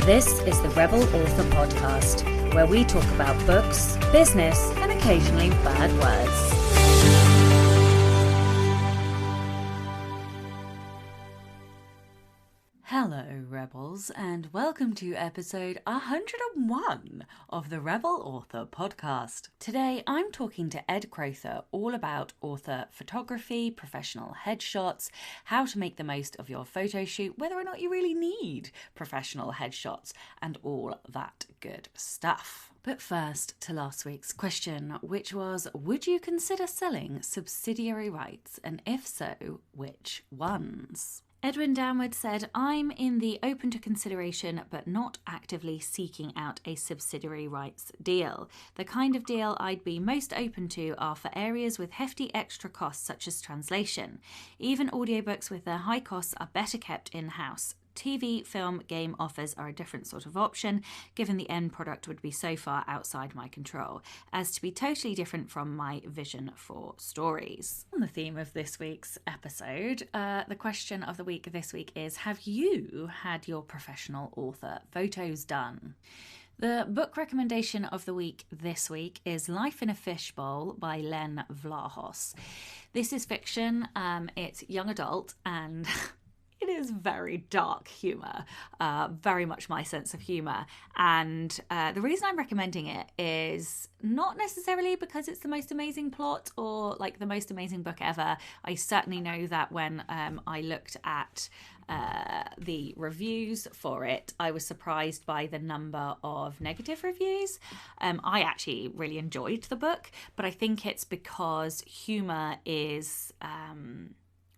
This is the Rebel Author Podcast, where we talk about books, business, and occasionally bad words. Hello, Rebels, and welcome to episode 101 of the Rebel Author Podcast. Today, I'm talking to Ed Crowther all about author photography, professional headshots, how to make the most of your photo shoot, whether or not you really need professional headshots, and all that good stuff. But first, to last week's question, which was, would you consider selling subsidiary rights, and if so, which ones? Edwin Downward said, I'm in the open to consideration but not actively seeking out a subsidiary rights deal. The kind of deal I'd be most open to are for areas with hefty extra costs such as translation. Even audiobooks with their high costs are better kept in-house. TV, film, game offers are a different sort of option, given the end product would be so far outside my control, as to be totally different from my vision for stories. On the theme of this week's episode, the question of the week this week is, have you had your professional author photos done? The book recommendation of the week this week is Life in a Fishbowl by Len Vlahos. This is fiction, it's young adult, and it is very dark humour, very much my sense of humour. And the reason I'm recommending it is not necessarily because it's the most amazing plot or like the most amazing book ever. I certainly know that when I looked at the reviews for it, I was surprised by the number of negative reviews. I actually really enjoyed the book, but I think it's because humour is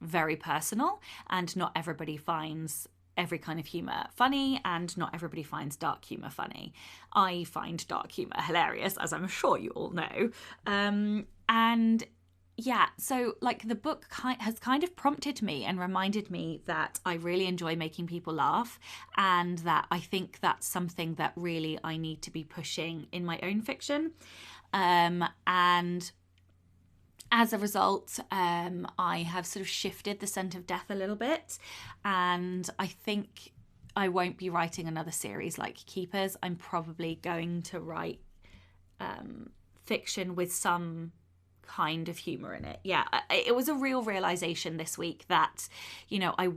very personal, and not everybody finds every kind of humour funny, and not everybody finds dark humour funny. I find dark humour hilarious, as I'm sure you all know. And yeah, so like the book has kind of prompted me and reminded me that I really enjoy making people laugh, and that I think that's something that really I need to be pushing in my own fiction. And as a result, I have sort of shifted the scent of death a little bit, and I think I won't be writing another series like Keepers. I'm probably going to write fiction with some kind of humour in it. Yeah, it was a real realisation this week that, you know, I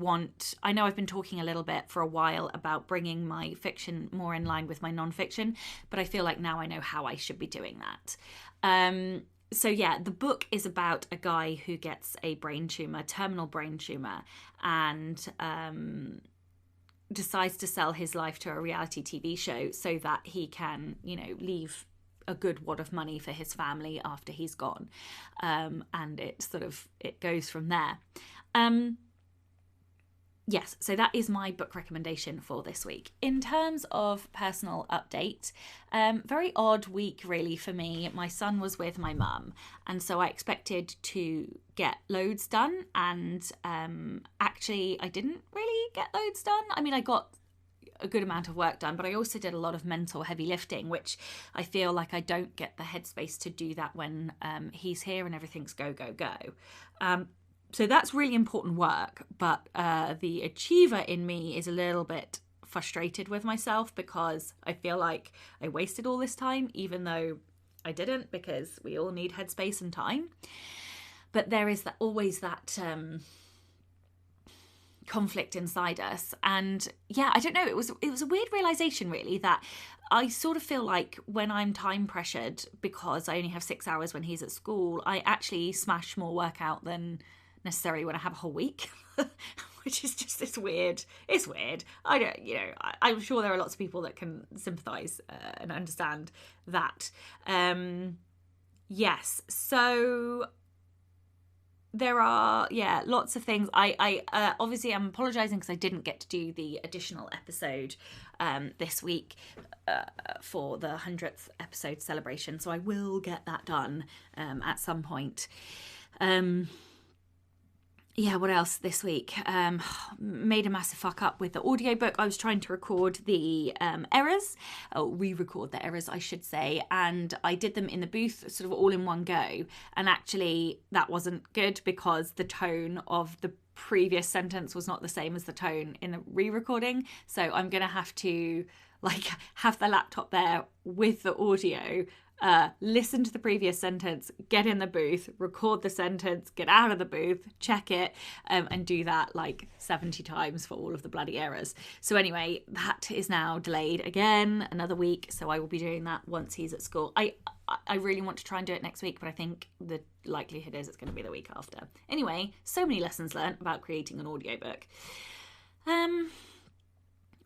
know I've been talking a little bit for a while about bringing my fiction more in line with my non-fiction, but I feel like now I know how I should be doing that. So yeah, the book is about a guy who gets a brain tumour, terminal brain tumour, and decides to sell his life to a reality TV show so that he can, you know, leave a good wad of money for his family after he's gone. And it goes from there. Yes, so that is my book recommendation for this week. In terms of personal update, very odd week really for me. My son was with my mum, and so I expected to get loads done, and actually I didn't really get loads done. I mean, I got a good amount of work done, but I also did a lot of mental heavy lifting, which I feel like I don't get the headspace to do that when he's here and everything's go, go, go. So that's really important work, but the achiever in me is a little bit frustrated with myself because I feel like I wasted all this time, even though I didn't, because we all need headspace and time. But there is always that conflict inside us. And yeah, I don't know, it was a weird realization really, that I sort of feel like when I'm time pressured because I only have 6 hours when he's at school, I actually smash more work out than necessarily when I have a whole week, which is just it's weird. I don't, you know, I'm sure there are lots of people that can sympathise and understand that. Yes, so there are, lots of things. I obviously I'm apologising because I didn't get to do the additional episode this week for the 100th episode celebration, so I will get that done at some point. Yeah, what else this week? Made a massive fuck up with the audiobook. I was trying to record the errors, re-record the errors, I should say, and I did them in the booth sort of all in one go. And actually, that wasn't good because the tone of the previous sentence was not the same as the tone in the re-recording. So I'm going to have to like have the laptop there with the audio, listen to the previous sentence, get in the booth, record the sentence, get out of the booth, check it, and do that like 70 times for all of the bloody errors. So anyway, that is now delayed again another week. So I will be doing that once he's at school. I really want to try and do it next week, but I think the likelihood is it's going to be the week after. Anyway, so many lessons learned about creating an audiobook.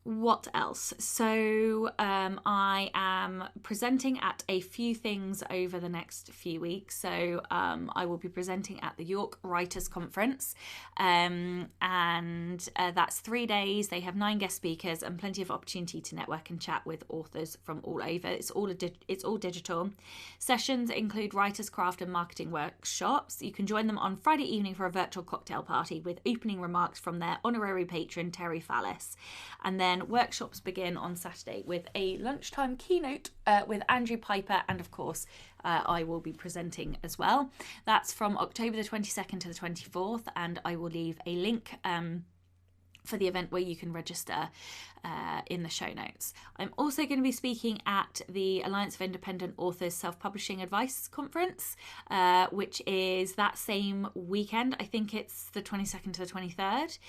What else? So I am presenting at a few things over the next few weeks. So I will be presenting at the York Writers' Conference, and that's 3 days. They have 9 guest speakers and plenty of opportunity to network and chat with authors from all over. It's all digital. Sessions include writers' craft and marketing workshops. You can join them on Friday evening for a virtual cocktail party with opening remarks from their honorary patron, Terry Fallis. And then workshops begin on Saturday with a lunchtime keynote with Andrew Pyper, and of course I will be presenting as well. That's from October the 22nd to the 24th, and I will leave a link for the event where you can register in the show notes. I'm also going to be speaking at the Alliance of Independent Authors Self-Publishing Advice Conference, which is that same weekend. I think it's the 22nd to the 23rd.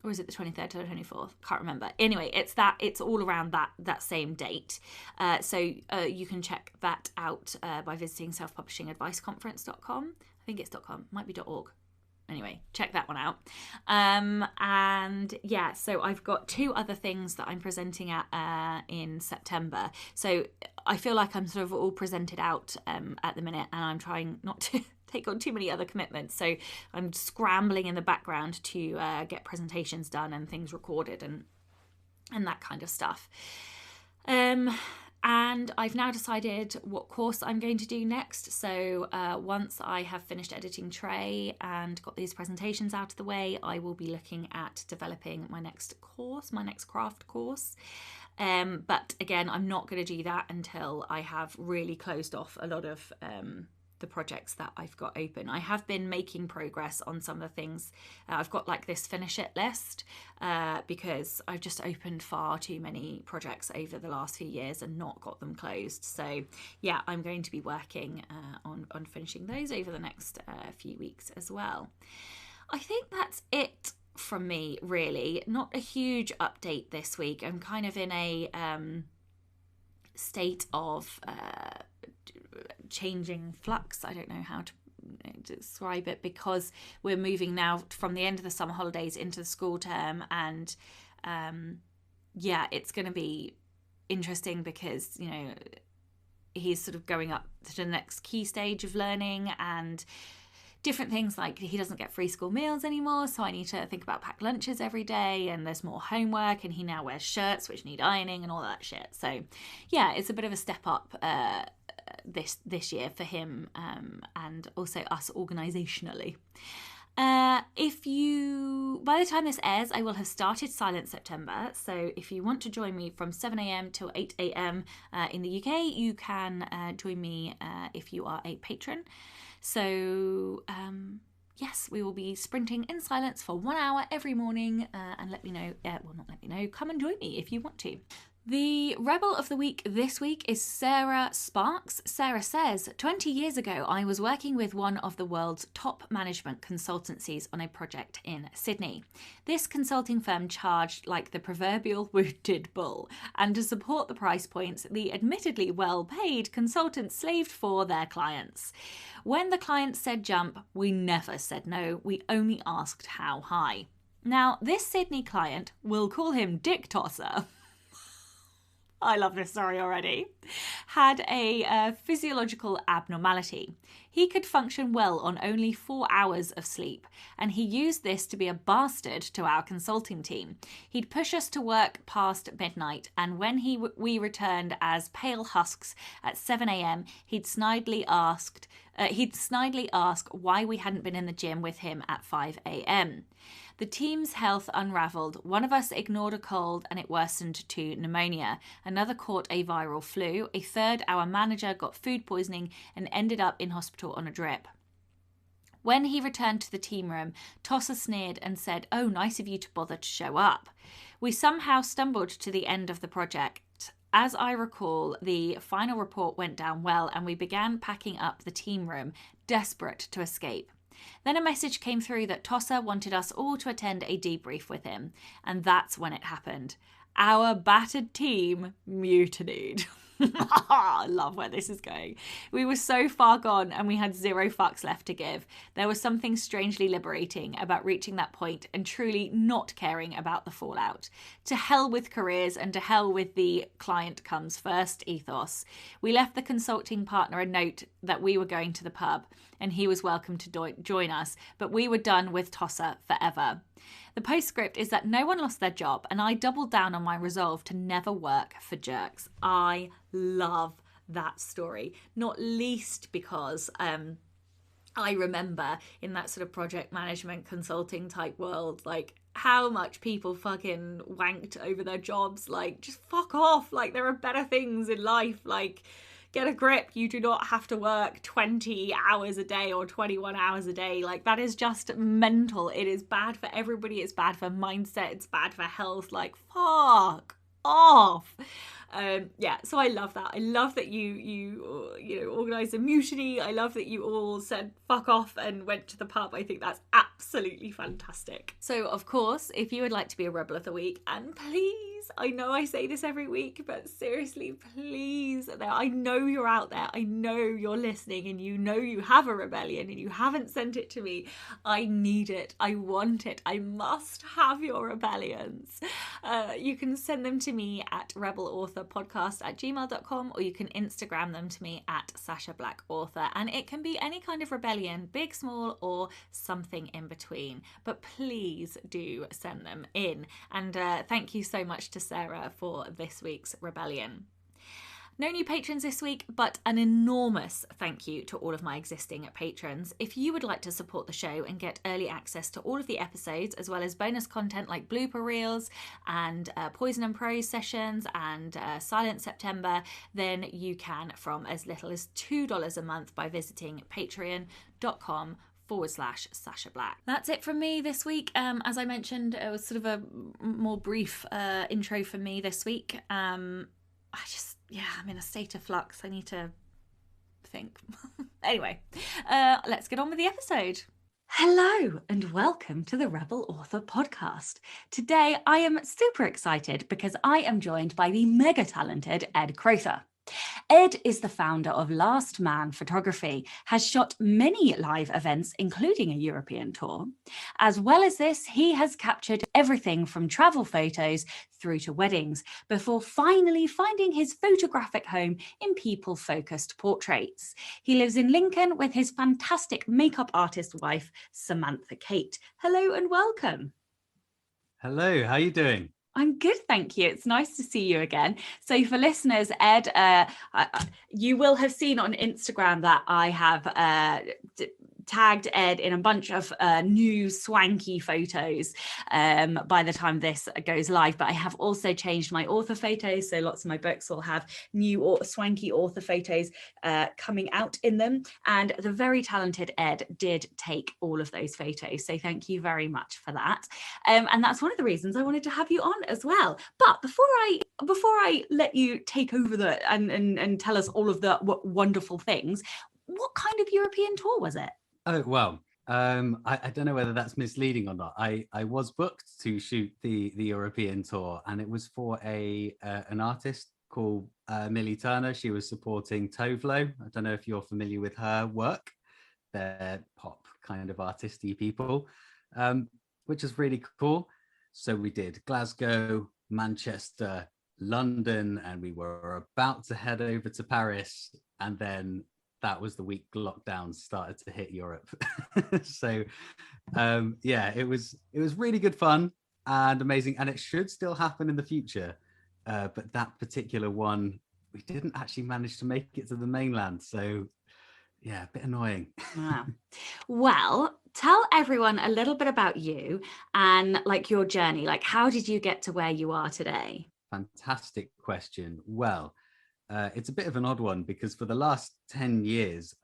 Or is it the 23rd to the 24th? Can't remember. Anyway, it's all around that same date. So you can check that out by visiting selfpublishingadviceconference.com. I think it's .com, might be .org. Anyway, check that one out. And yeah, so I've got 2 other things that I'm presenting at in September. So I feel like I'm sort of all presented out at the minute, and I'm trying not to take on too many other commitments. So I'm scrambling in the background to get presentations done and things recorded and that kind of stuff. And I've now decided what course I'm going to do next. So once I have finished editing Trey and got these presentations out of the way, I will be looking at developing my next course, my next craft course. But again, I'm not going to do that until I have really closed off a lot of the projects that I've got open. I have been making progress on some of the things. I've got like this finish it list because I've just opened far too many projects over the last few years and not got them closed. So yeah, I'm going to be working on finishing those over the next few weeks as well. I think that's it from me, really. Not a huge update this week. I'm kind of in a state of changing flux. I don't know how to describe it, because we're moving now from the end of the summer holidays into the school term, and yeah, it's going to be interesting because, you know, he's sort of going up to the next key stage of learning, and different things like he doesn't get free school meals anymore, so I need to think about packed lunches every day, and there's more homework, and he now wears shirts which need ironing and all that shit. So yeah, it's a bit of a step up this year for him, and also us organisationally. If you, by the time this airs, I will have started Silent September. So if you want to join me from 7 a.m. till 8 a.m. In the UK, you can join me if you are a patron. So yes, we will be sprinting in silence for 1 hour every morning, and let me know, well, not let me know, come and join me if you want to. The Rebel of the Week this week is Sarah Sparks. Sarah says, 20 years ago, I was working with one of the world's top management consultancies on a project in Sydney. This consulting firm charged like the proverbial wounded bull, and to support the price points, the admittedly well-paid consultants slaved for their clients. When the client said jump, we never said no, we only asked how high. Now, this Sydney client, we'll call him Dick Tosser, I love this story already, had a physiological abnormality. He could function well on only 4 hours of sleep, and he used this to be a bastard to our consulting team. He'd push us to work past midnight, and when we returned as pale husks at 7 a.m, he'd snidely ask why we hadn't been in the gym with him at 5 a.m. The team's health unravelled. One of us ignored a cold and it worsened to pneumonia. Another caught a viral flu. A third, our manager, got food poisoning and ended up in hospital on a drip. When he returned to the team room, Tosser sneered and said, "Oh, nice of you to bother to show up." We somehow stumbled to the end of the project. As I recall, the final report went down well and we began packing up the team room, desperate to escape. Then a message came through that Tosser wanted us all to attend a debrief with him, and that's when it happened. Our battered team mutinied. I love where this is going. We were so far gone and we had zero fucks left to give. There was something strangely liberating about reaching that point and truly not caring about the fallout. To hell with careers and to hell with the client comes first ethos. We left the consulting partner a note that we were going to the pub and he was welcome to join us, but we were done with Tosser forever. The postscript is that no one lost their job, and I doubled down on my resolve to never work for jerks. I love that story, not least because I remember in that sort of project management consulting type world, like how much people fucking wanked over their jobs. Like, just fuck off. Like, there are better things in life. Like, get a grip. You do not have to work 20 hours a day or 21 hours a day. Like, that is just mental. It is bad for everybody. It's bad for mindset. It's bad for health. Like, fuck off. So I love that. I love that you organised a mutiny. I love that you all said fuck off and went to the pub. I think that's absolutely fantastic. So of course, if you would like to be a Rebel of the Week, and please, I know I say this every week, but seriously, please, I know you're out there. I know you're listening and you know you have a rebellion and you haven't sent it to me. I need it. I want it. I must have your rebellions. You can send them to me at rebelauthorpodcast@gmail.com, or you can Instagram them to me at Sacha Black Author, and it can be any kind of rebellion, big, small, or something in between, but please do send them in. And thank you so much to Sarah for this week's rebellion. No new patrons this week, but an enormous thank you to all of my existing patrons. If you would like to support the show and get early access to all of the episodes, as well as bonus content like blooper reels and Poison and Prose sessions and Silent September, then you can from as little as $2 a month by visiting patreon.com/Sacha Black. That's it from me this week. As I mentioned, it was sort of a more brief intro for me this week. I'm in a state of flux. I need to think. Anyway, let's get on with the episode. Hello and welcome to the Rebel Author Podcast. Today I am super excited because I am joined by the mega talented Ed Crowther. Ed is the founder of Last Man Photography, has shot many live events, including a European tour. As well as this, he has captured everything from travel photos through to weddings, before finally finding his photographic home in people-focused portraits. He lives in Lincoln with his fantastic makeup artist wife, Samantha Kate. Hello and welcome. Hello, how are you doing? I'm good, thank you. It's nice to see you again. So for listeners, Ed, you will have seen on Instagram that I have tagged Ed in a bunch of new swanky photos by the time this goes live, but I have also changed my author photos, so lots of my books will have new swanky author photos coming out in them, and the very talented Ed did take all of those photos, so thank you very much for that. And that's one of the reasons I wanted to have you on as well. But before I let you take over and tell us all of the wonderful things, what kind of European tour was it? Oh, well, I don't know whether that's misleading or not. I was booked to shoot the European tour, and it was for an artist called Millie Turner. She was supporting Tovlo. I don't know if you're familiar with her work. They're pop kind of artisty people, which is really cool. So we did Glasgow, Manchester, London, and we were about to head over to Paris, and then that was the week lockdown started to hit Europe. So it was really good fun and amazing, and it should still happen in the future, but that particular one we didn't actually manage to make it to the mainland, so yeah, a bit annoying. Wow. Well, tell everyone a little bit about you and like your journey. Like, how did you get to where you are today? Fantastic question. Well, it's a bit of an odd one because for the last 10 years,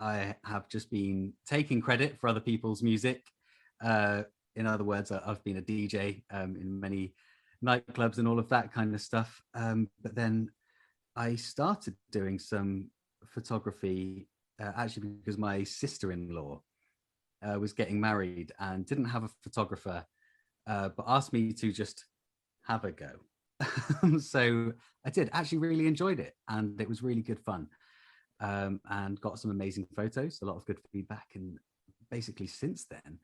I have just been taking credit for other people's music. In other words, I've been a DJ in many nightclubs and all of that kind of stuff. But then I started doing some photography actually because my sister-in-law was getting married and didn't have a photographer, but asked me to just have a go. So I did, actually really enjoyed it, and it was really good fun, and got some amazing photos, a lot of good feedback. And basically since then,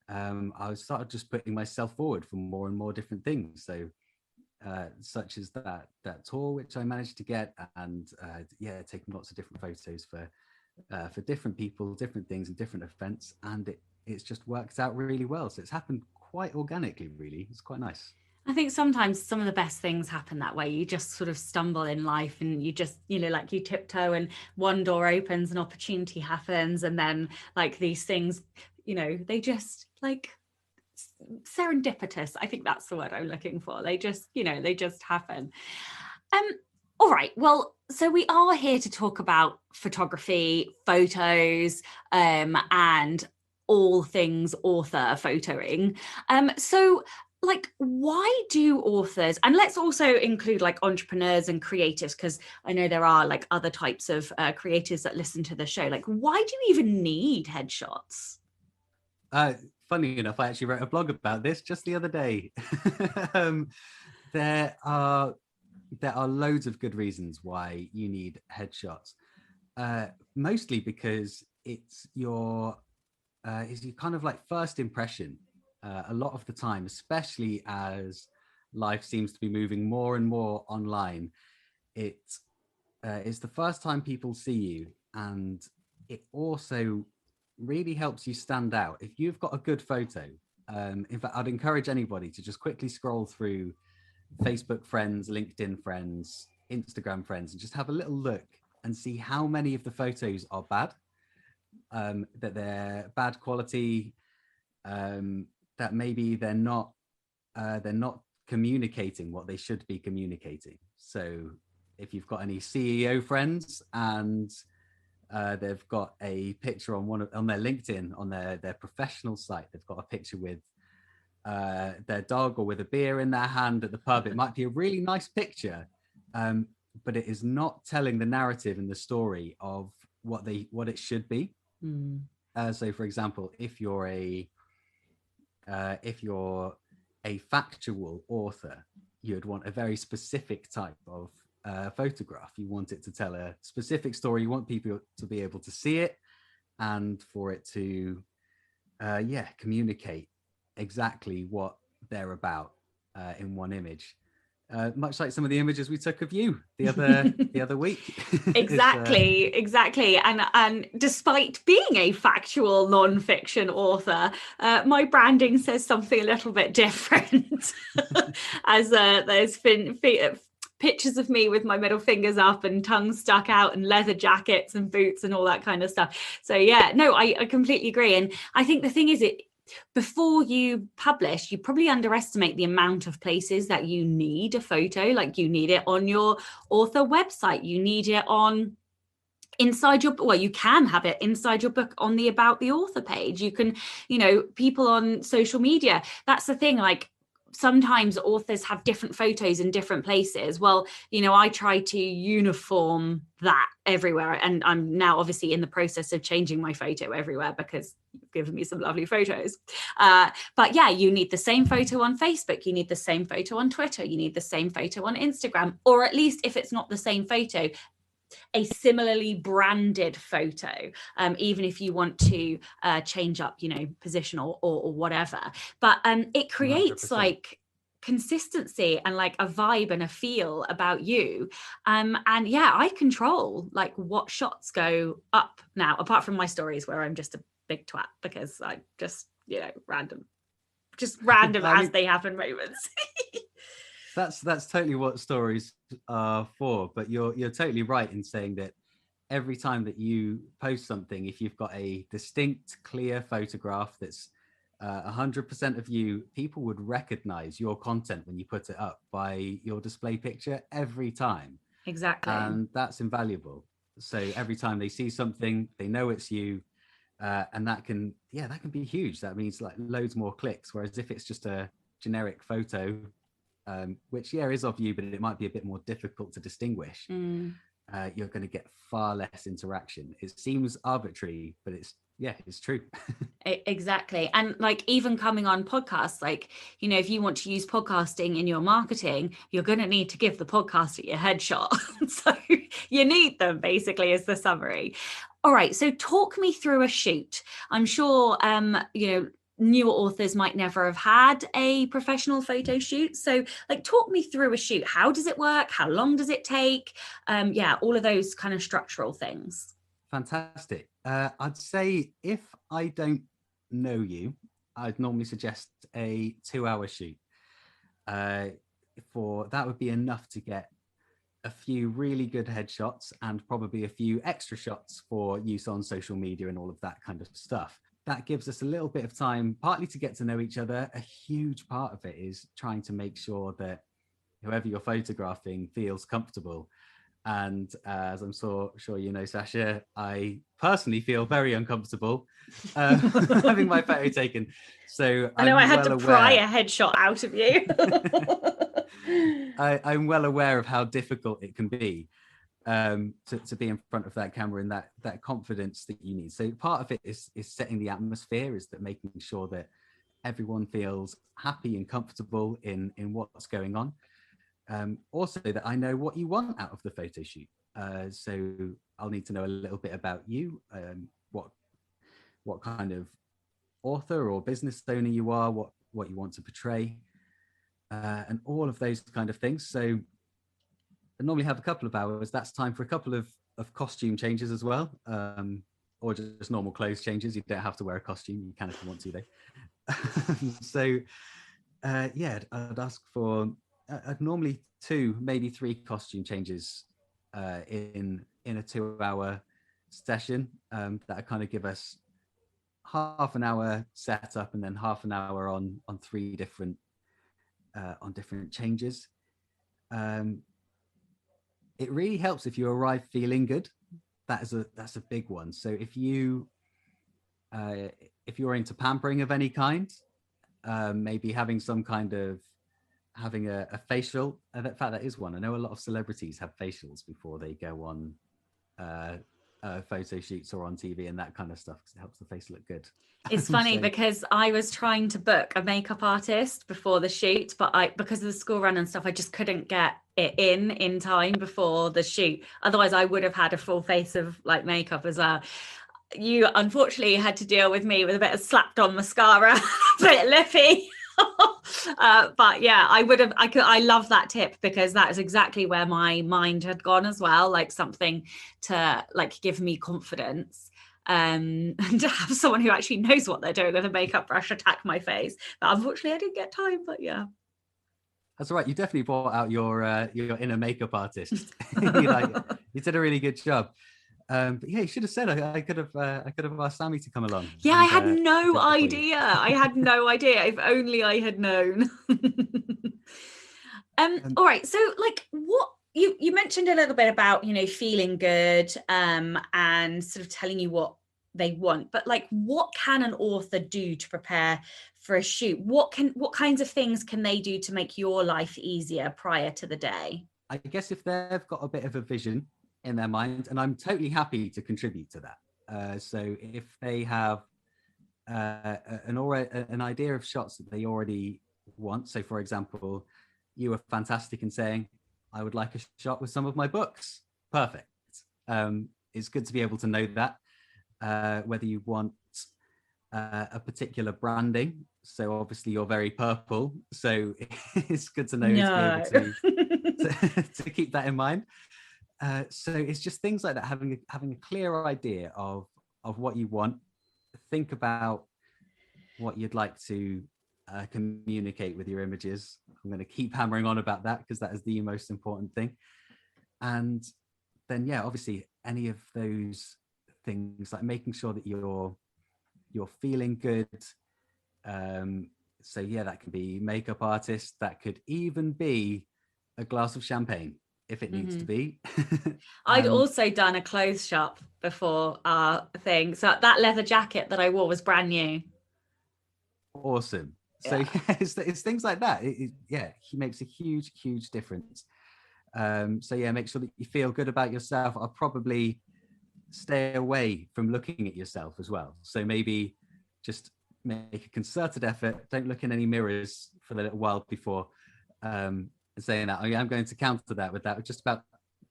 I started just putting myself forward for more and more different things. So such as that tour which I managed to get, and taking lots of different photos for different people, different things, and different events, and it's just worked out really well. So it's happened quite organically, really. It's quite nice. I think sometimes some of the best things happen that way. You just sort of stumble in life, and you just, like you tiptoe, and one door opens, an opportunity happens, and then like these things, they just like serendipitous. I think that's the word I'm looking for. They just happen. All right. Well, so we are here to talk about photography, photos, and all things author photoing. So like, why do authors, and let's also include like entrepreneurs and creatives, because I know there are like other types of creators that listen to the show, like why do you even need headshots? Funny enough, I actually wrote a blog about this just the other day. There are loads of good reasons why you need headshots. Mostly because it's your kind of like first impression. A lot of the time, especially as life seems to be moving more and more online, it's the first time people see you, and it also really helps you stand out. If you've got a good photo, in fact, I'd encourage anybody to just quickly scroll through Facebook friends, LinkedIn friends, Instagram friends, and just have a little look and see how many of the photos are bad, that they're bad quality, that maybe they're not communicating what they should be communicating. So if you've got any CEO friends and they've got a picture on their LinkedIn, on their professional site, they've got a picture with their dog or with a beer in their hand at the pub. It might be a really nice picture, but it is not telling the narrative and the story of what it should be. So for example, if you're a factual author, you'd want a very specific type of photograph. You want it to tell a specific story. You want people to be able to see it, and for it to communicate exactly what they're about in one image. Much like some of the images we took of you the other week. Exactly. And despite being a factual non-fiction author, my branding says something a little bit different. As there's been pictures of me with my middle fingers up and tongue stuck out and leather jackets and boots and all that kind of stuff. So yeah, no, I completely agree. And I think the thing is, before you publish, you probably underestimate the amount of places that you need a photo. Like you need it on your author website, you need it on inside your, well, you can have it inside your book on the about the author page. You can, people on social media. That's the thing, like sometimes authors have different photos in different places. Well, I try to uniform that everywhere. And I'm now obviously in the process of changing my photo everywhere because you've given me some lovely photos. But yeah, you need the same photo on Facebook. You need the same photo on Twitter. You need the same photo on Instagram, or at least if it's not the same photo, a similarly branded photo, even if you want to change up, position or whatever. But it creates 100%. Like consistency and like a vibe and a feel about you. And yeah, I control like what shots go up now, apart from my stories where I'm just a big twat because I just, random as they happen moments. That's totally what stories are for. But you're totally right in saying that every time that you post something, if you've got a distinct, clear photograph that's 100% of you, people would recognize your content when you put it up by your display picture every time. Exactly. And that's invaluable. So every time they see something, they know it's you. And that can be huge. That means like loads more clicks. Whereas if it's just a generic photo, which is of you, but it might be a bit more difficult to distinguish, you're going to get far less interaction. It seems arbitrary, but it's true. Exactly. And like even coming on podcasts, like, you know, if you want to use podcasting in your marketing, you're going to need to give the podcaster your headshot. So you need them, basically, is the summary. All right. So talk me through a shoot. I'm sure, you know, newer authors might never have had a professional photo shoot. So like, talk me through a shoot. How does it work? How long does it take? All of those kind of structural things. Fantastic. I'd say if I don't know you, I'd normally suggest a 2-hour shoot. For that would be enough to get a few really good headshots and probably a few extra shots for use on social media and all of that kind of stuff. That gives us a little bit of time, partly to get to know each other. A huge part of it is trying to make sure that whoever you're photographing feels comfortable. And as I'm sure you know, Sacha, I personally feel very uncomfortable having my photo taken. So I know I had to pry a headshot out of you. I'm well aware of how difficult it can be to be in front of that camera and that confidence that you need. So part of it is setting the atmosphere, is that making sure that everyone feels happy and comfortable in what's going on. Also that I know what you want out of the photo shoot. So I'll need to know a little bit about you, what kind of author or business owner you are, what you want to portray, and all of those kind of things. So I normally have a couple of hours. That's time for a couple of costume changes as well, or just normal clothes changes. You don't have to wear a costume. You can if you want to, though. So I'd ask for I'd normally 2, maybe 3 costume changes in a 2-hour session that kind of give us half an hour setup and then half an hour on 3 different changes. It really helps if you arrive feeling good. That's a big one. So if you're into pampering of any kind, maybe having a facial. In fact, that is one. I know a lot of celebrities have facials before they go on photo shoots or on TV and that kind of stuff, because it helps the face look good. It's funny because I was trying to book a makeup artist before the shoot, but because of the school run and stuff, I just couldn't get it in time before the shoot. Otherwise, I would have had a full face of like makeup as well. You unfortunately had to deal with me with a bit of slapped on mascara, a bit lippy. But yeah, I love that tip, because that is exactly where my mind had gone as well, like something to like give me confidence, and to have someone who actually knows what they're doing with a makeup brush attack my face. But unfortunately I didn't get time. But yeah, that's all right. You definitely brought out your inner makeup artist. You did a really good job. But yeah, you should have said I could have asked Sammy to come along. Yeah, I had no idea. I had no idea. If only I had known. All right. So like what you mentioned a little bit about, you know, feeling good and sort of telling you what they want, but like what can an author do to prepare for a shoot? What kinds of things can they do to make your life easier prior to the day? I guess if they've got a bit of a vision in their mind, and I'm totally happy to contribute to that. So if they have an idea of shots that they already want, so for example, you were fantastic in saying, I would like a shot with some of my books. Perfect. It's good to be able to know that, whether you want a particular branding. So obviously you're very purple, so it's good to know to be able to keep that in mind. So it's just things like that, having a clear idea of what you want. Think about what you'd like to communicate with your images. I'm going to keep hammering on about that because that is the most important thing. And then obviously any of those things, like making sure that you're feeling good. So that can be makeup artist, that could even be a glass of champagne. if it needs to be. I'd also done a clothes shop before our thing. So that leather jacket that I wore was brand new. Awesome. So it's things like that. He makes a huge difference. So yeah, make sure that you feel good about yourself. I'll probably stay away from looking at yourself as well. So maybe just make a concerted effort. Don't look in any mirrors for a little while before saying that. I'm going to counter that with that.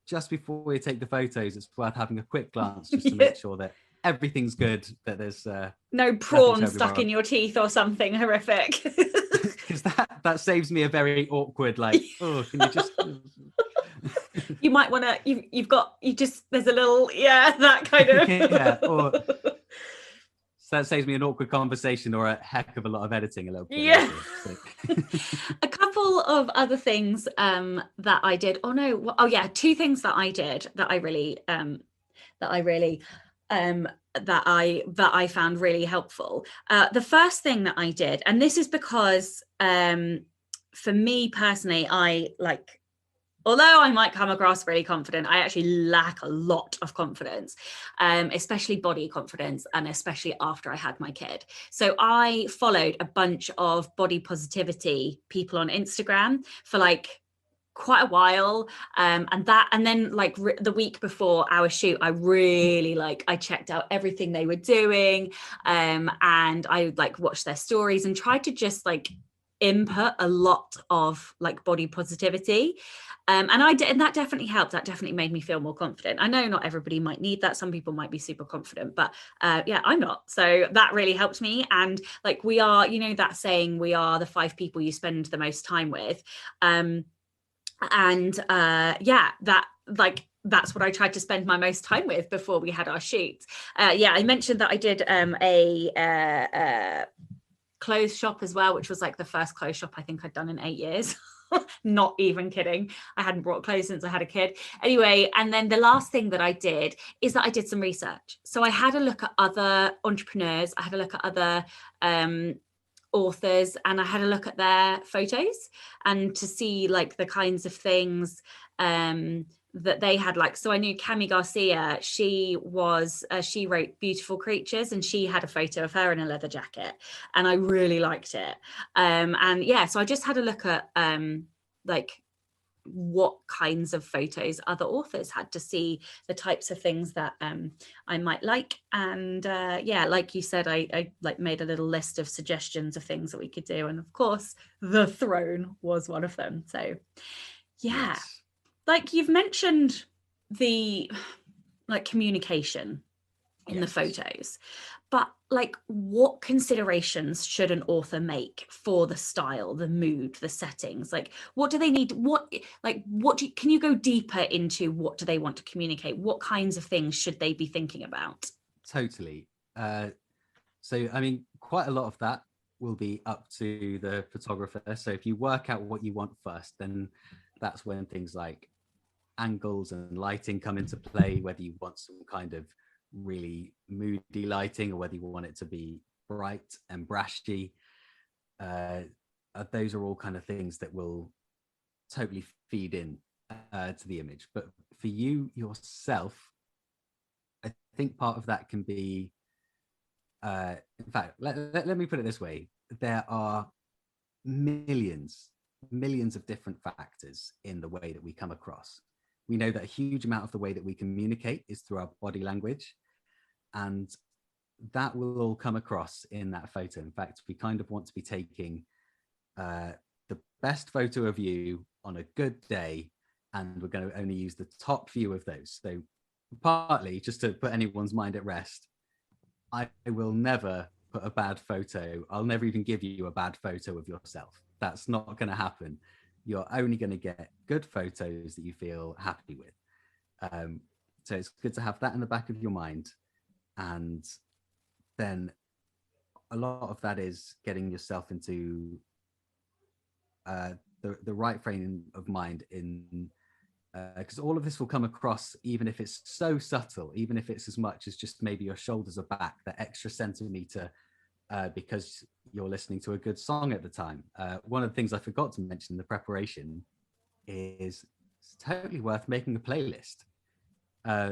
Just before you take the photos, it's worth having a quick glance just to make sure that everything's good, that there's no prawn stuck in your teeth or something horrific. Because that saves me a very awkward, like, oh, can you just you might want to there's a little that kind of so that saves me an awkward conversation or a heck of a lot of editing a little bit later, so. A couple of other things that I did. Two things that I did that I found really helpful. The first thing that I did, and this is because for me personally, although I might come across really confident, I actually lack a lot of confidence, especially body confidence, and especially after I had my kid. So I followed a bunch of body positivity people on Instagram for quite a while, and then the week before our shoot, I really I checked out everything they were doing, and I watched their stories and tried to just input a lot of body positivity. And I did, and that definitely helped. That definitely made me feel more confident. I know not everybody might need that. Some people might be super confident, but I'm not. So that really helped me. And we are, that saying, we are the 5 people you spend the most time with. That's what I tried to spend my most time with before we had our shoot. I mentioned that I did a clothes shop as well, which was the first clothes shop I think I'd done in 8 years. Not even kidding. I hadn't brought clothes since I had a kid. Anyway, and then the last thing that I did is that I did some research. So I had a look at other entrepreneurs. I had a look at other authors, and I had a look at their photos and to see the kinds of things that they had. So I knew Cami Garcia, she wrote Beautiful Creatures, and she had a photo of her in a leather jacket, and I really liked it. So I just had a look at what kinds of photos other authors had to see the types of things that I might like. And like you said, I made a little list of suggestions of things that we could do, and of course the throne was one of them. So yes. You've mentioned the communication in the photos, but what considerations should an author make for the style, the mood, the settings? What do they need? Can you go deeper into what do they want to communicate? What kinds of things should they be thinking about? Totally. So I mean, quite a lot of that will be up to the photographer. So if you work out what you want first, then that's when things like angles and lighting come into play, whether you want some kind of really moody lighting or whether you want it to be bright and brashy. Those are all kind of things that will totally feed in to the image. But for you yourself, I think part of that can be in fact, let me put it this way. There are millions of different factors in the way that we come across. We know that a huge amount of the way that we communicate is through our body language, and that will all come across in that photo. In fact, we kind of want to be taking the best photo of you on a good day, and we're going to only use the top few of those. So partly just to put anyone's mind at rest, I will never put a bad photo. I'll never even give you a bad photo of yourself. That's not going to happen. You're only going to get good photos that you feel happy with. So it's good to have that in the back of your mind. And then a lot of that is getting yourself into the right frame of mind, in because all of this will come across, even if it's so subtle, even if it's as much as just maybe your shoulders are back, that extra centimeter, because you're listening to a good song at the time. One of the things I forgot to mention in the preparation is it's totally worth making a playlist.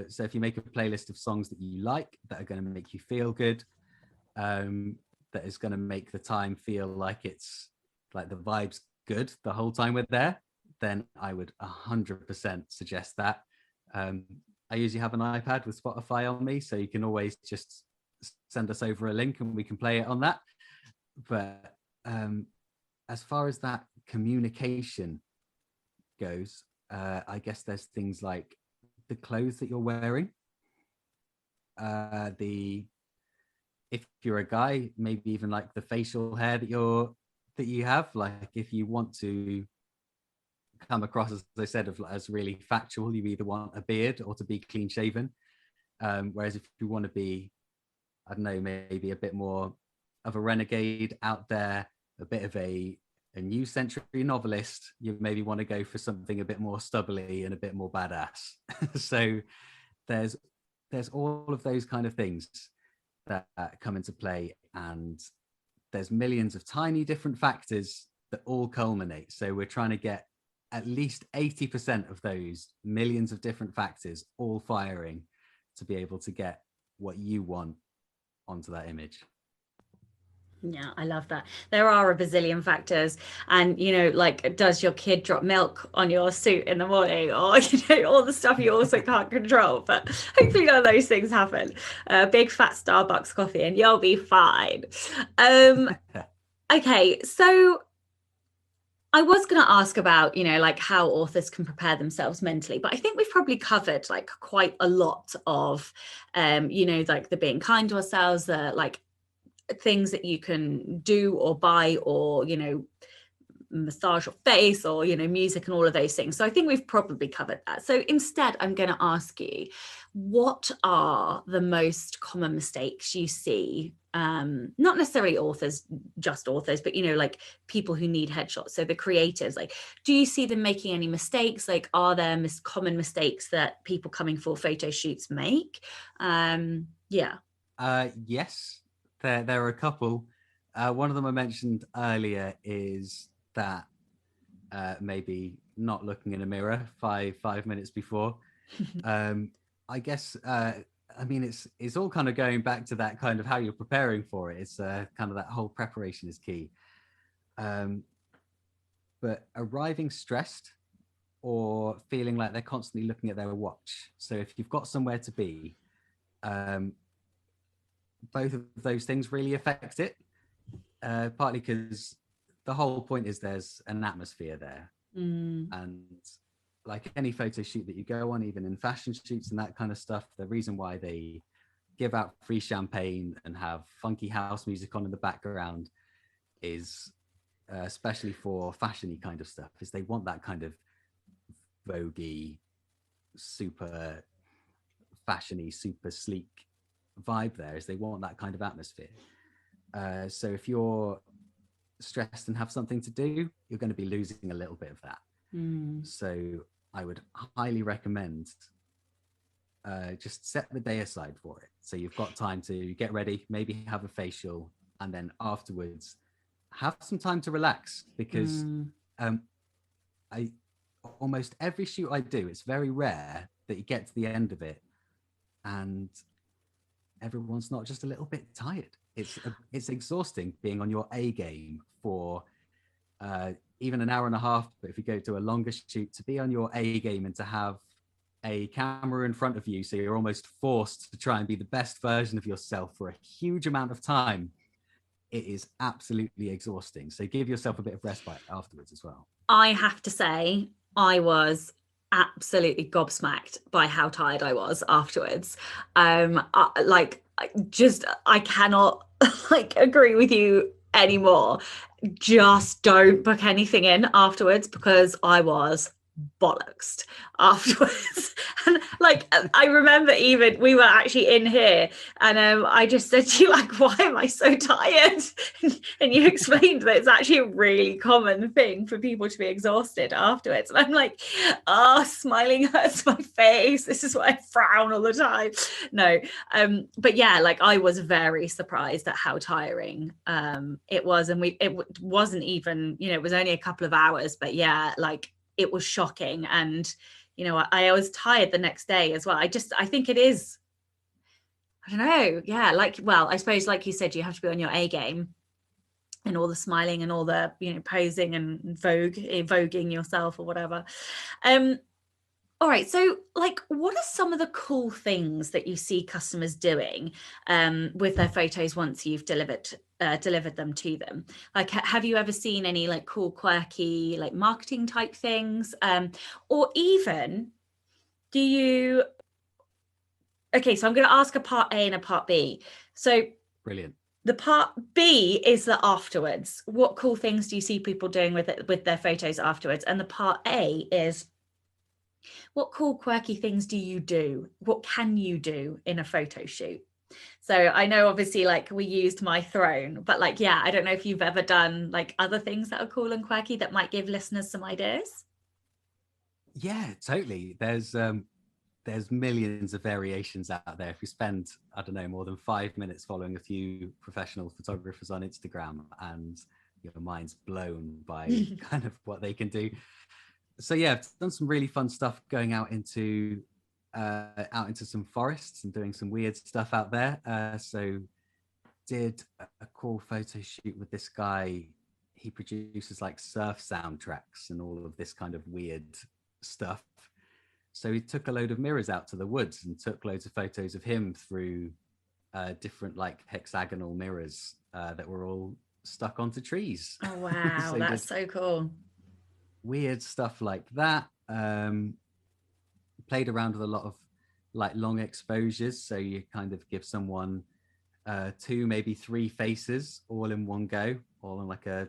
So if you make a playlist of songs that you like, that are going to make you feel good, that is going to make the time feel like it's like the vibe's good the whole time we're there, then I would 100% suggest that. I usually have an iPad with Spotify on me, so you can always just send us over a link and we can play it on that. But as far as that communication goes, I guess there's things like the clothes that you're wearing, if you're a guy, maybe even like the facial hair that you have. Like if you want to come across, as I said, as really factual, you either want a beard or to be clean shaven. Whereas if you want to be, I don't know, maybe a bit more of a renegade out there, a bit of a new century novelist, you maybe want to go for something a bit more stubbly and a bit more badass. So there's all of those kind of things that come into play, and there's millions of tiny different factors that all culminate. So we're trying to get at least 80% of those millions of different factors all firing to be able to get what you want onto that image. Yeah, I love that. There are a bazillion factors. And, you know, like, does your kid drop milk on your suit in the morning? Or, you know, all the stuff you also can't control. But hopefully none of those things happen. Big fat Starbucks coffee and you'll be fine. Okay, so I was going to ask about, you know, like how authors can prepare themselves mentally, but I think we've probably covered like quite a lot of, you know, like the being kind to ourselves, the like things that you can do or buy, or, you know, massage your face, or, you know, music and all of those things. So I think we've probably covered that. So instead, I'm going to ask you, what are the most common mistakes you see? Not necessarily authors, just authors, but, you know, like people who need headshots. So the creatives, like, do you see them making any mistakes? Like, are there common mistakes that people coming for photo shoots make? Yeah. Yes, there are a couple. One of them I mentioned earlier is that maybe not looking in a mirror five minutes before. I guess I mean it's all kind of going back to that kind of how you're preparing for it. It's kind of that whole preparation is key. But arriving stressed or feeling like they're constantly looking at their watch. So if you've got somewhere to be, both of those things really affect it. Partly because the whole point is there's an atmosphere there. And like any photo shoot that you go on, even in fashion shoots and that kind of stuff, the reason why they give out free champagne and have funky house music on in the background is, especially for fashiony kind of stuff, is they want that kind of voguey, super fashiony, super sleek vibe there, is they want that kind of atmosphere. So if you're stressed and have something to do, you're going to be losing a little bit of that. So I would highly recommend just set the day aside for it. So you've got time to get ready, maybe have a facial, and then afterwards have some time to relax, because I almost every shoot I do, it's very rare that you get to the end of it and everyone's not just a little bit tired. It's exhausting being on your A game for even an hour and a half, but if you go to a longer shoot, to be on your A game and to have a camera in front of you, so you're almost forced to try and be the best version of yourself for a huge amount of time, it is absolutely exhausting. So give yourself a bit of respite afterwards as well. I have to say, I was absolutely gobsmacked by how tired I was afterwards. I cannot like agree with you anymore. Just don't book anything in afterwards, because I was bollocksed afterwards. And like I remember, even we were actually in here and I just said to you, like, why am I so tired? And you explained that it's actually a really common thing for people to be exhausted afterwards. And I'm like, smiling hurts my face, this is why I frown all the time. No, but yeah, like I was very surprised at how tiring it was. And it wasn't even, you know, it was only a couple of hours, but yeah, like it was shocking. And, you know, I was tired the next day as well. I think it is, I don't know. Yeah. Like, well, I suppose, like you said, you have to be on your A game, and all the smiling and all the, you know, posing and voguing yourself or whatever. All right. So, like, what are some of the cool things that you see customers doing with their photos once you've delivered them to them? Like, have you ever seen any like cool, quirky, like marketing type things? Or even do you... Okay, so I'm going to ask a part A and a part B. So Brilliant. The part B is the afterwards. What cool things do you see people doing with their photos afterwards? And the part A is, what cool, quirky things do you do? What can you do in a photo shoot? So I know obviously like we used my throne, but like, yeah, I don't know if you've ever done like other things that are cool and quirky that might give listeners some ideas. Yeah, totally. There's millions of variations out there. If you spend, I don't know, more than 5 minutes following a few professional photographers on Instagram, and your mind's blown by kind of what they can do. So yeah, I've done some really fun stuff going out into some forests and doing some weird stuff out there. So did a cool photo shoot with this guy. He produces like surf soundtracks and all of this kind of weird stuff. So he took a load of mirrors out to the woods and took loads of photos of him through different like hexagonal mirrors that were all stuck onto trees. Oh, wow. So that's so cool. Weird stuff like that. Played around with a lot of like long exposures. So you kind of give someone 2, maybe 3 faces all in one go, all on like a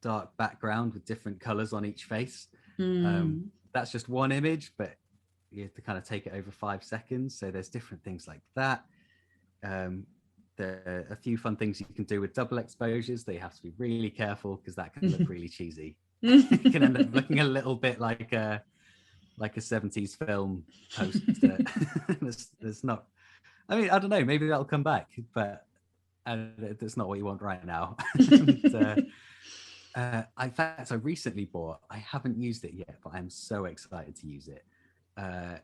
dark background with different colors on each face. That's just one image, but you have to kind of take it over 5 seconds. So there's different things like that. There are a few fun things you can do with double exposures. They have to be really careful because that can look really cheesy. It can end up looking a little bit like a 70s film poster. There's not, I mean, I don't know, maybe that'll come back, but that's not what you want right now. In fact, I recently bought, I haven't used it yet, but I'm so excited to use it, a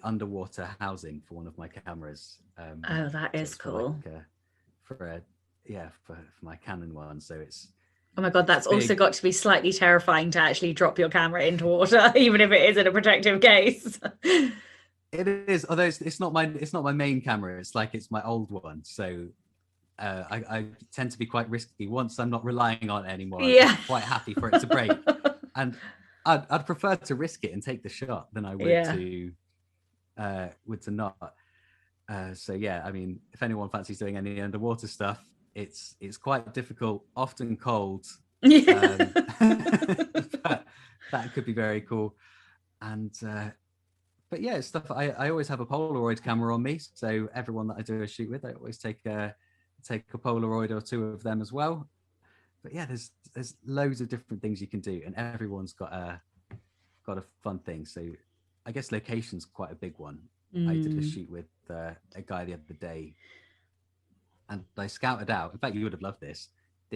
underwater housing for one of my cameras. Oh, that is cool. For my Canon one. So it's... Oh my God, that's also got to be slightly terrifying to actually drop your camera into water, even if it is in a protective case. It is, although it's not my main camera. It's my old one. So I tend to be quite risky. Once I'm not relying on it anymore, I'm quite happy for it to break. And I'd prefer to risk it and take the shot than I would to not. So yeah, I mean, if anyone fancies doing any underwater stuff, it's quite difficult, often cold. But that could be very cool. And but yeah, it's stuff. I always have a Polaroid camera on me, so everyone that I do a shoot with, I always take a Polaroid or 2 of them as well. But yeah, there's loads of different things you can do, and everyone's got a fun thing. So I guess location's quite a big one. I did a shoot with a guy the other day, and I scouted out, in fact you would have loved this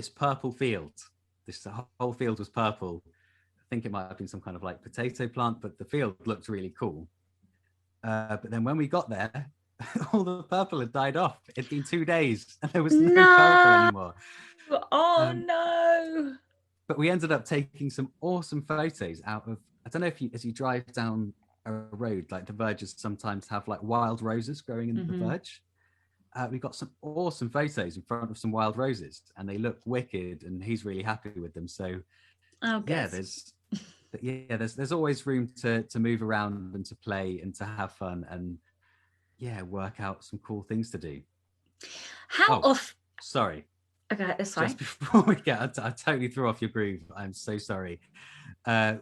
purple field. This whole field was purple. I think it might have been some kind of like potato plant, but the field looked really cool. But then when we got there, all the purple had died off. It'd been 2 days and there was no purple anymore. Oh no. But we ended up taking some awesome photos out of, I don't know if as you drive down a road, like the verges sometimes have like wild roses growing in the verge. We got some awesome photos in front of some wild roses, and they look wicked, and he's really happy with them. So there's always room to move around and to play and to have fun and work out some cool things to do. Sorry. Okay, that's fine. Just before we get, I totally threw off your groove. I'm so sorry. I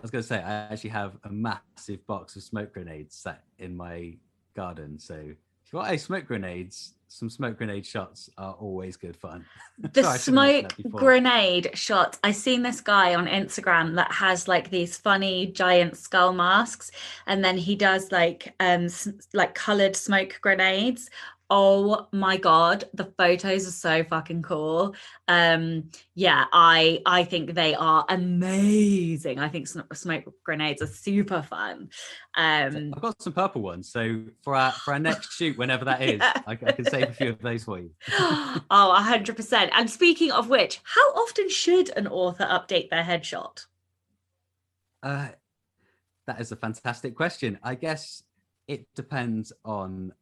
was going to say, I actually have a massive box of smoke grenades set in my garden. So if you want smoke grenades, some smoke grenade shots are always good fun. The smoke grenade shot. I've seen this guy on Instagram that has like these funny giant skull masks, and then he does like colored smoke grenades. Oh my God, the photos are so fucking cool. Yeah, I think they are amazing. I think smoke grenades are super fun. I've got some purple ones, so for our next shoot, whenever that is, Yeah. I can save a few of those for you. Oh, 100%. And speaking of which, how often should an author update their headshot? That is a fantastic question. I guess it depends on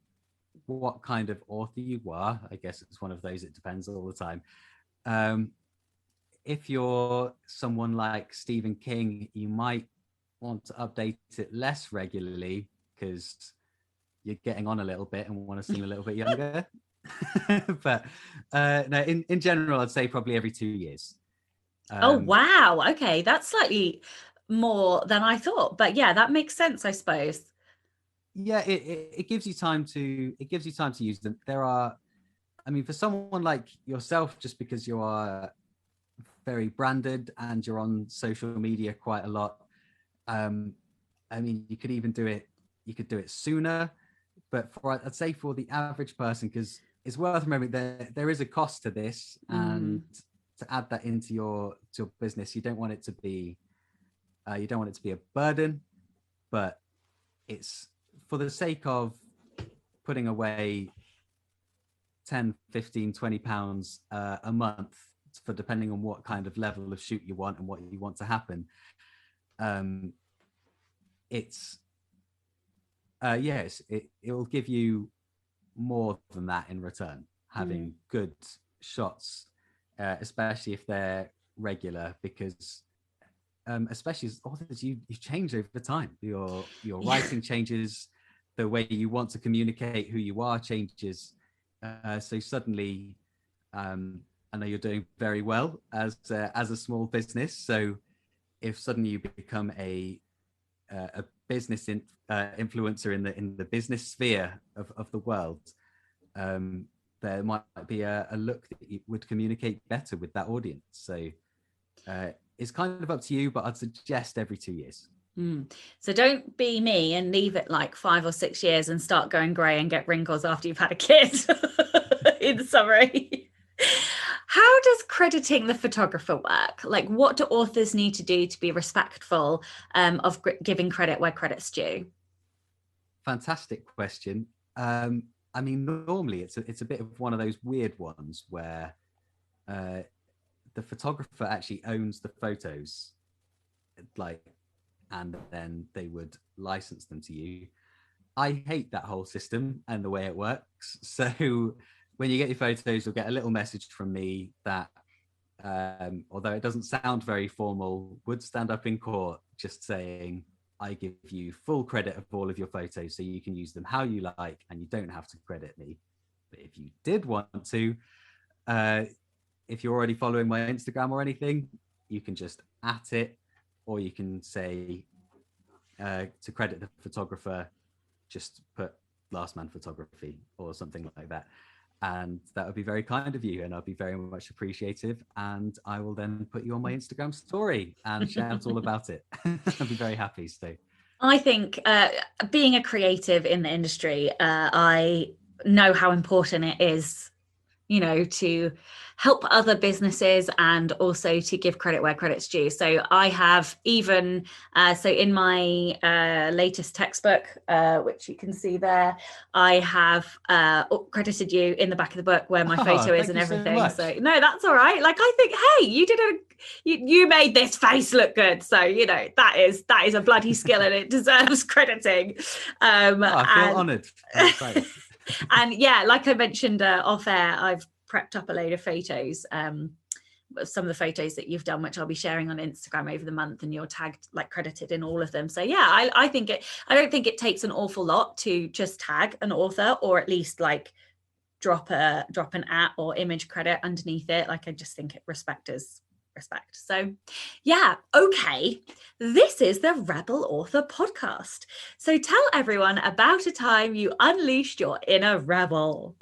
what kind of author you are. I guess it's one of those, it depends all the time. If you're someone like Stephen King, you might want to update it less regularly because you're getting on a little bit and want to seem a little bit younger. But no, in general, I'd say probably every 2 years. Oh, wow. Okay, that's slightly more than I thought. But yeah, that makes sense, I suppose. Yeah, it gives you time to use them. There are, I mean, for someone like yourself, just because you are very branded and you're on social media quite a lot, I mean, you could even do it, you could do it sooner. But I'd say for the average person, because it's worth remembering there is a cost to this, and to add that into your business, you don't want it to be a burden, but it's for the sake of putting away 10, 15, 20 pounds a month for depending on what kind of level of shoot you want and what you want to happen. It's yes, it will give you more than that in return, having good shots, especially if they're regular, because especially as authors, you change over time. Your writing changes, the way you want to communicate who you are changes. So suddenly, I know you're doing very well as a small business. So if suddenly you become a business influencer in the business sphere of the world, there might be a look that you would communicate better with that audience. So it's kind of up to you, but I'd suggest every 2 years. So don't be me and leave it like 5 or 6 years and start going grey and get wrinkles after you've had a kid. In summary, how does crediting the photographer work? Like, what do authors need to do to be respectful of giving credit where credit's due? Fantastic question. I mean, normally it's a bit of one of those weird ones where the photographer actually owns the photos, like, and then they would license them to you. I hate that whole system and the way it works. So when you get your photos, you'll get a little message from me that, although it doesn't sound very formal, would stand up in court just saying, I give you full credit of all of your photos so you can use them how you like and you don't have to credit me. But if you did want to, if you're already following my Instagram or anything, you can just @ it, or you can say to credit the photographer, just put Last Man Photography or something like that. And that would be very kind of you, and I'd be very much appreciative. And I will then put you on my Instagram story and shout all about it. I'd be very happy. So I think being a creative in the industry, I know how important it is, you know, to help other businesses and also to give credit where credit's due. So I have even, so in my latest textbook, which you can see there, I have credited you in the back of the book where my photo is and everything. So no, that's all right. Like, I think, hey, you made this face look good. So, you know, that is a bloody skill and it deserves crediting. I feel honoured. And yeah, like I mentioned off air, I've prepped up a load of photos, some of the photos that you've done, which I'll be sharing on Instagram over the month, and you're tagged, like, credited in all of them. So yeah, I don't think it takes an awful lot to just tag an author, or at least like drop an @ or image credit underneath it. Like, I just think respect is respect. So yeah, okay, this is the Rebel Author Podcast. So tell everyone about a time you unleashed your inner rebel.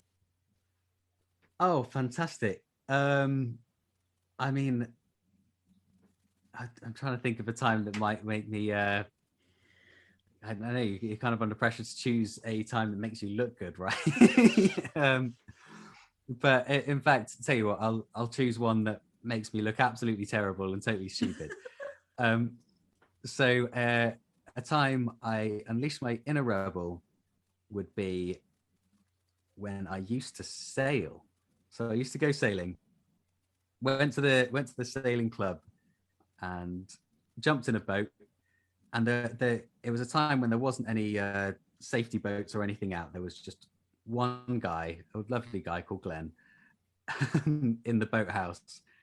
Oh, fantastic. I mean, I'm trying to think of a time that might make me I don't know, you're kind of under pressure to choose a time that makes you look good, right? But in fact, tell you what, I'll choose one that makes me look absolutely terrible and totally stupid. So a time I unleashed my inner rebel would be when I used to sail. So I used to go sailing. Went to the sailing club and jumped in a boat. And it was a time when there wasn't any safety boats or anything out. There was just one guy, a lovely guy called Glenn, in the boathouse.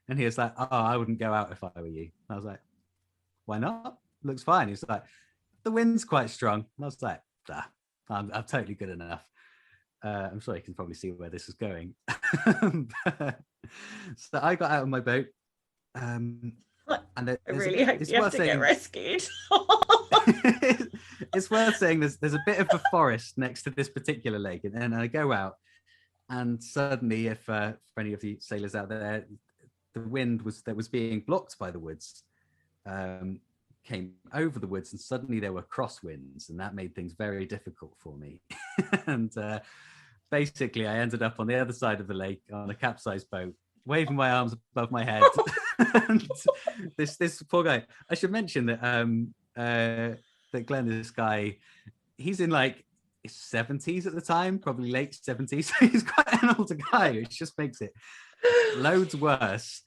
And he was like, "Oh, I wouldn't go out if I were you." And I was like, "Why not? Looks fine." He's like, "The wind's quite strong." And I was like, I'm totally good enough. I'm sure you can probably see where this is going. So I got out of my boat. And I really hope you have to get rescued. It's worth saying there's a bit of a forest next to this particular lake, and then I go out, and suddenly, if for any of the sailors out there, the wind that was being blocked by the woods came over the woods, and suddenly there were crosswinds, and that made things very difficult for me. And basically, I ended up on the other side of the lake on a capsized boat, waving my arms above my head. And this poor guy. I should mention that that Glenn, this guy, he's in like his 70s at the time, probably late 70s. So he's quite an older guy, which just makes it loads worse.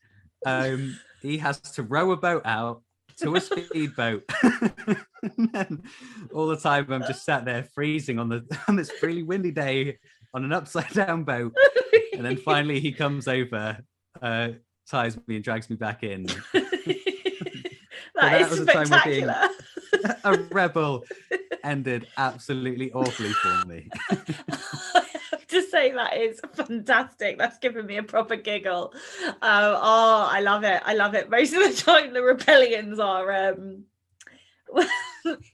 He has to row a boat out to a speedboat. And all the time I'm just sat there freezing on this really windy day on an upside down boat. And then finally he comes over, ties me and drags me back in. that is spectacular. A rebel ended absolutely awfully for me. I have to say that is fantastic. That's given me a proper giggle. I love it. I love it. Most of the time the rebellions are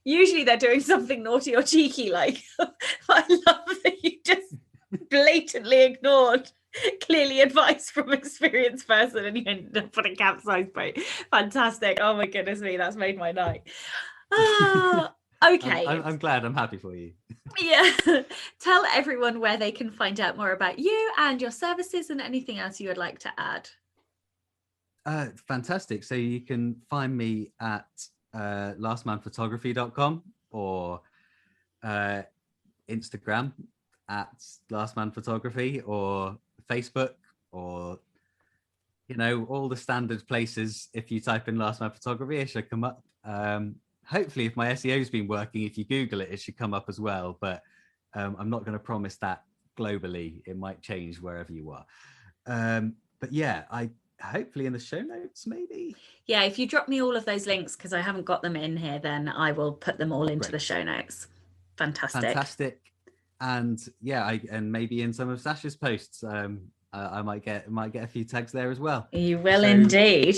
usually they're doing something naughty or cheeky, like. I love that you just blatantly ignored clearly advice from experienced person and you ended up on a capsized boat. Fantastic. Oh my goodness me, that's made my night. Okay. I'm glad. I'm happy for you. Yeah. Tell everyone where they can find out more about you and your services and anything else you would like to add. Fantastic. So you can find me at lastmanphotography.com or Instagram at lastmanphotography or Facebook or all the standard places. If you type in Last Man Photography, it should come up. Hopefully, if my SEO's been working, if you Google it, it should come up as well. But I'm not going to promise that globally. It might change wherever you are. But yeah, I hopefully in the show notes, maybe. Yeah, if you drop me all of those links, because I haven't got them in here, then I will put them all into the show notes. Fantastic. And yeah, and maybe in some of Sacha's posts, I might get a few tags there as well. You will indeed.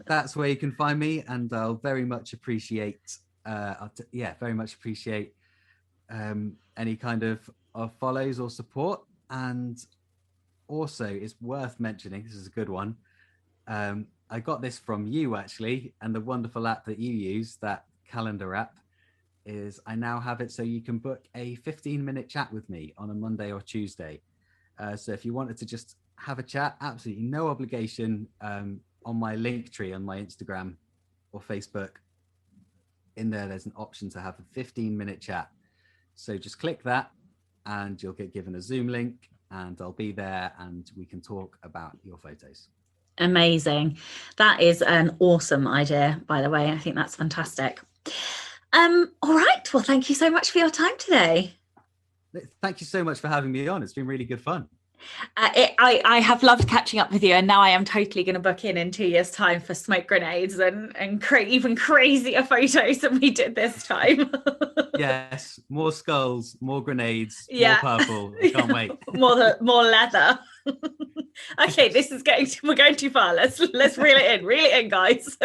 that's where you can find me, and I'll very much appreciate any kind of follows or support. And also, it's worth mentioning, this is a good one. I got this from you actually, and the wonderful app that you use, that calendar app, is I now have it so you can book a 15-minute chat with me on a Monday or Tuesday. So if you wanted to just have a chat, absolutely no obligation, on my link tree on my Instagram or Facebook, in there's an option to have a 15-minute chat. So just click that and you'll get given a Zoom link and I'll be there and we can talk about your photos. Amazing. That is an awesome idea, by the way. I think that's fantastic. All right. Well, thank you so much for your time today. Thank you so much for having me on. It's been really good fun. I have loved catching up with you, and now I am totally going to book in 2 years' time for smoke grenades and create even crazier photos than we did this time. Yes, more skulls, more grenades, more purple. I can't wait. more leather. Okay, we're going too far. Let's reel it in, guys.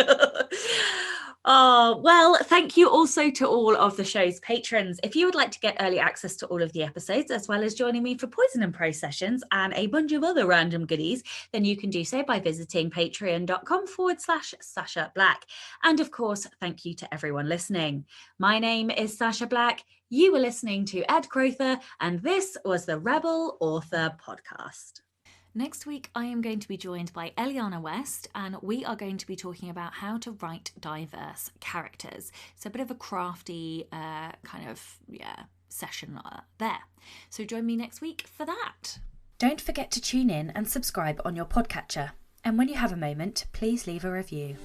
Oh, well, thank you also to all of the show's patrons. If you would like to get early access to all of the episodes, as well as joining me for Poison and Prose sessions and a bunch of other random goodies, then you can do so by visiting patreon.com/Sacha Black. And of course, thank you to everyone listening. My name is Sacha Black. You were listening to Ed Crowther, and this was the Rebel Author Podcast. Next week, I am going to be joined by Eliana West, and we are going to be talking about how to write diverse characters. So a bit of a crafty session there. So join me next week for that. Don't forget to tune in and subscribe on your podcatcher. And when you have a moment, please leave a review.